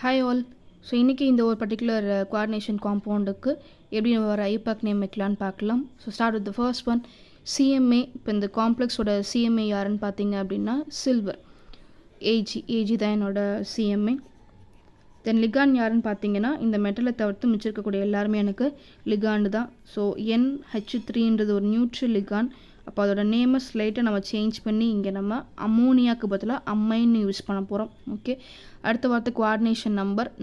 Hi all. So இன்றைக்கி இந்த ஒரு பர்டிகுலர் கோஆர்டினேஷன் காம்பவுண்டுக்கு எப்படி நம்ம ஒரு ஐபாக் நேம் வைக்கலான்னு பார்க்கலாம். So start with the first one, CMA. இப்போ இந்த காம்ப்ளெக்ஸோட சிஎம்ஏ யாருன்னு பார்த்தீங்க அப்படின்னா சில்வர். ஏஜி தான் என்னோட சிஎம்ஏ. தென் லிகான் யாருன்னு பார்த்தீங்கன்னா இந்த மெட்டலை தவிர்த்து மிச்சிருக்கக்கூடிய எல்லாருமே எனக்கு லிகாண்டு தான். ஸோ NH3ன்றது ஒரு நியூட்ரல் லிகான். அப்போ அதோட நேமை ஸ்லைட்டை நம்ம சேஞ்ச் பண்ணி இங்கே நம்ம அம்மோனியாவுக்கு பதிலாக அம்மைன்னு யூஸ் பண்ண போகிறோம். ஓகே, அடுத்த வார்த்தை கோஆர்டினேஷன்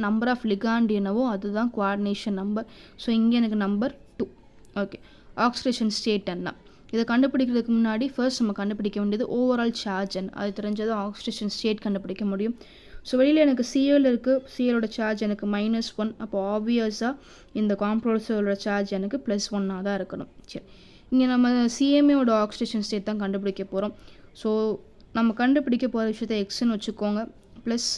நம்பர் ஆஃப் லிகாண்ட் என்னவோ அதுதான் கோஆர்டினேஷன் நம்பர். ஸோ இங்கே எனக்கு நம்பர் 2. ஓகே, ஆக்சிடேஷன் ஸ்டேட் என்ன, இதை கண்டுபிடிக்கிறதுக்கு முன்னாடி ஃபர்ஸ்ட் நம்ம கண்டுபிடிக்க வேண்டியது ஓவரால் சார்ஜ் என்ன. அது தெரிஞ்சதும் ஆக்சிடேஷன் ஸ்டேட் கண்டுபிடிக்க முடியும். ஸோ வெளியில் எனக்கு சிஎல் இருக்குது, சிஎலோட சார்ஜ் எனக்கு -1. அப்போ ஆப்வியஸாக இந்த காம்பவுண்டோட சார்ஜ் எனக்கு +1 தான் இருக்கணும். சரி, இங்கே நம்ம சிஎம்ஏவோட ஆக்சிடேஷன் ஸ்டேட் தான் கண்டுபிடிக்க போகிறோம். ஸோ நம்ம கண்டுபிடிக்க போகிற விஷயத்தை எக்ஸ்ன்னு வச்சுக்கோங்க. ப்ளஸ்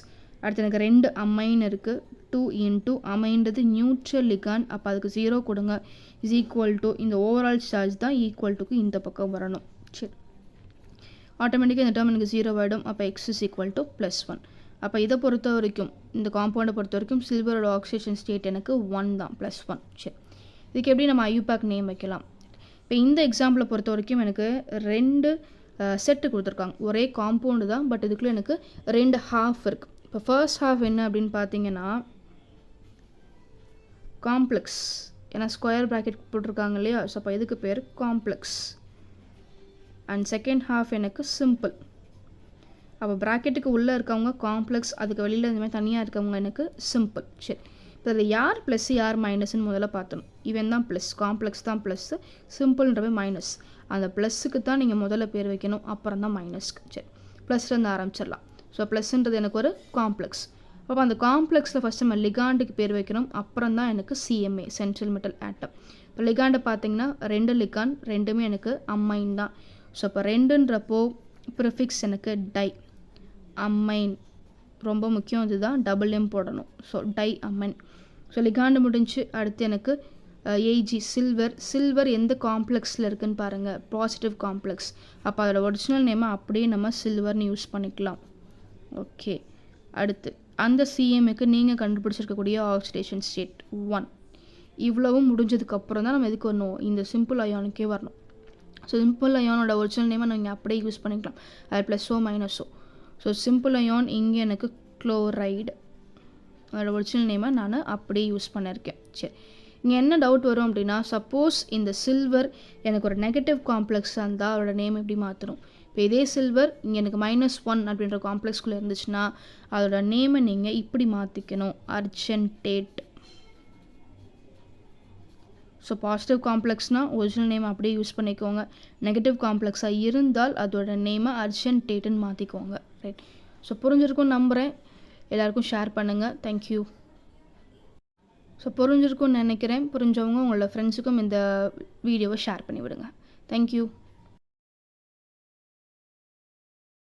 அடுத்து எனக்கு 2 அமைன் இருக்குது. 2 இன்ட்டு அமைன்றது நியூட்ரல் லிகான். அப்போ அதுக்கு 0 கொடுங்க. இஸ் ஈக்குவல் டு இந்த ஓவரால் சார்ஜ் தான் ஈக்குவல் டுக்கு இந்த பக்கம் வரணும். சரி, ஆட்டோமேட்டிக்காக இந்த டேர்ம் எனக்கு 0 ஆகிடும். அப்போ எக்ஸ் இஸ் ஈக்குவல் டு +1. அப்போ இதை பொறுத்த வரைக்கும், இந்த காம்பவுண்டை பொறுத்த வரைக்கும் சில்வரோட ஆக்சிடேஷன் ஸ்டேட் எனக்கு 1 தான், +1. சரி, இதுக்கு எப்படி நம்ம ஐயூபேக் நேம் வைக்கலாம். இப்போ இந்த எக்ஸாம்பிளை பொறுத்த வரைக்கும் எனக்கு 2 செட்டு கொடுத்துருக்காங்க. ஒரே காம்பவுண்டு தான், பட் இதுக்குள்ளே எனக்கு 2 ஹாஃப் இருக்குது. இப்போ ஃபர்ஸ்ட் ஹாஃப் என்ன அப்படின்னு பார்த்தீங்கன்னா காம்ப்ளெக்ஸ். ஏன்னா ஸ்கொயர் ப்ராக்கெட் போட்டிருக்காங்க இல்லையா, ஸோ அப்போ இதுக்கு பேர் காம்ப்ளெக்ஸ். அண்ட் செகண்ட் ஹாஃப் எனக்கு சிம்பிள். அப்போ ப்ராக்கெட்டுக்கு உள்ளே இருக்கவங்க காம்ப்ளெக்ஸ், அதுக்கு வெளியில் இந்த மாதிரி தனியாக இருக்கவங்க எனக்கு சிம்பிள். சரி, இப்போ இதில் யார் ப்ளஸ் யார் மைனஸ்ன்னு முதல்ல பார்த்தணும். இவன் தான் ப்ளஸ், காம்ப்ளெக்ஸ் தான் ப்ளஸ்ஸு, சிம்பிள்ன்றவே மைனஸ். அந்த ப்ளஸ்ஸுக்கு தான் நீங்கள் முதல்ல பேர் வைக்கணும், அப்புறம் தான் மைனஸ்க்கு. சரி, ப்ளஸ்லேருந்து ஆரம்பிச்சிடலாம். ஸோ ப்ளஸ்ன்றது எனக்கு ஒரு காம்ப்ளெக்ஸ். அப்போ அந்த காம்ப்ளெக்ஸில் ஃபஸ்ட்டு நம்ம லிகாண்டுக்கு பேர் வைக்கணும், அப்புறம் தான் எனக்கு சிஎம்ஏ, சென்ட்ரல் மெட்டல் ஆட்டம். இப்போ லிகாண்டை பார்த்தீங்கன்னா 2 லிகான், ரெண்டுமே எனக்கு அம்மைன் தான். ஸோ இப்போ 2ன்றப்போ ப்ரிஃபிக்ஸ் எனக்கு டை, அம்மைன். ரொம்ப முக்கியம், இதுதான் டபுள் எம் போடணும். ஸோ டை அம்மன். ஸோ லிகாண்டு முடிஞ்சு அடுத்து எனக்கு ஏஜி சில்வர் எந்த காம்ப்ளெக்ஸில் இருக்குதுன்னு பாருங்கள், பாசிட்டிவ் காம்ப்ளெக்ஸ். அப்போ அதோட ஒரிஜினல் நேமை அப்படியே நம்ம சில்வர்னு யூஸ் பண்ணிக்கலாம். ஓகே, அடுத்து அந்த சிஎம்ஏக்கு நீங்கள் கண்டுபிடிச்சிருக்கக்கூடிய ஆக்சிடேஷன் ஸ்டேட் 1. இவ்வளவும் முடிஞ்சதுக்கப்புறம் தான் நம்ம எதுக்கு வரணும், இந்த சிம்பிள் அயானுக்கே வரணும். ஸோ சிம்பிள் அயானோட ஒரிஜினல் நேமை நீங்கள் அப்படியே யூஸ் பண்ணிக்கலாம், அது ப்ளஸ்ஸோ மைனஸோ. ஸோ சிம்பிள் அயான் இங்கே எனக்கு குளோரைடு, அதோட ஒரிஜினல் நேமை நான் அப்படியே யூஸ் பண்ணியிருக்கேன். சரி, இங்கே என்ன டவுட் வரும் அப்படின்னா, சப்போஸ் இந்த சில்வர் எனக்கு ஒரு நெகட்டிவ் காம்ப்ளெக்ஸாக இருந்தால் அதோட நேம் எப்படி மாற்றணும். இப்போ இதே சில்வர் இங்கே எனக்கு -1 அப்படின்ற காம்ப்ளெக்ஸ்குள்ளே இருந்துச்சுன்னா அதோட நேமை நீங்கள் இப்படி மாற்றிக்கணும், அர்ஜென்டேட். ஸோ பாசிட்டிவ் காம்ப்ளெக்ஸ்னால் ஒரிஜினல் நேம் அப்படியே யூஸ் பண்ணிக்கோங்க. நெகட்டிவ் காம்ப்ளெக்ஸாக இருந்தால் அதோட நேமை அர்ஜென்டேட்டுன்னு மாற்றிக்கோங்க. ரைட், ஸோ புரிஞ்சிருக்கும்னு நம்புகிறேன். எல்லாருக்கும் ஷேர் பண்ணுங்கள். தேங்க்யூ. ஸோ புரிஞ்சிருக்கும்னு நினைக்கிறேன். புரிஞ்சவங்க உங்களோட ஃப்ரெண்ட்ஸுக்கும் இந்த வீடியோவை ஷேர் பண்ணி விடுங்க. தேங்க்யூ.